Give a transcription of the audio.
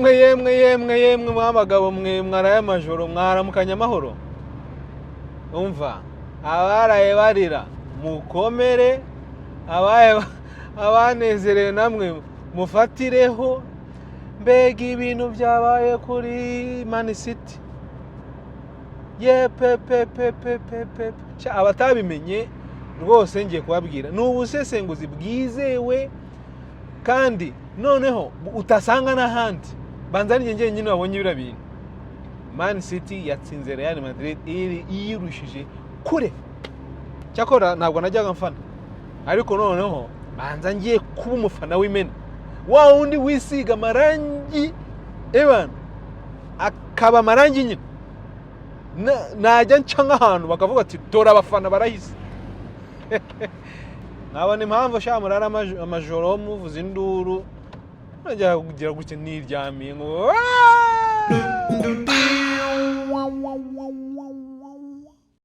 yemwe mwabagabo mwe mwaraye amajoro mwaramukanya amahoro umva abaraye barira mukomere abanezerewe namwe mufatireho mbega ibintu byabaye kuri Man City abatabimenye rwose ngiye kubabwira ni ubusesenguzi bwizewe kandi noneho utasanga n'ahandi banza njye nyine wabonye bira bintu Man City yatsinze Real Madrid yirushije kure cyakora ntabwo najyaga mfana ariko noneho banza ngiye kuba umufana w'imena wa wundi wisiga amarangi ebana akaba amarangi nyine najya nca nk'ahantu bakavuga ati dore abafana barahise nabona impamvu shamurara amajoro muvuza induru najya kugira gutya niryamiye ngo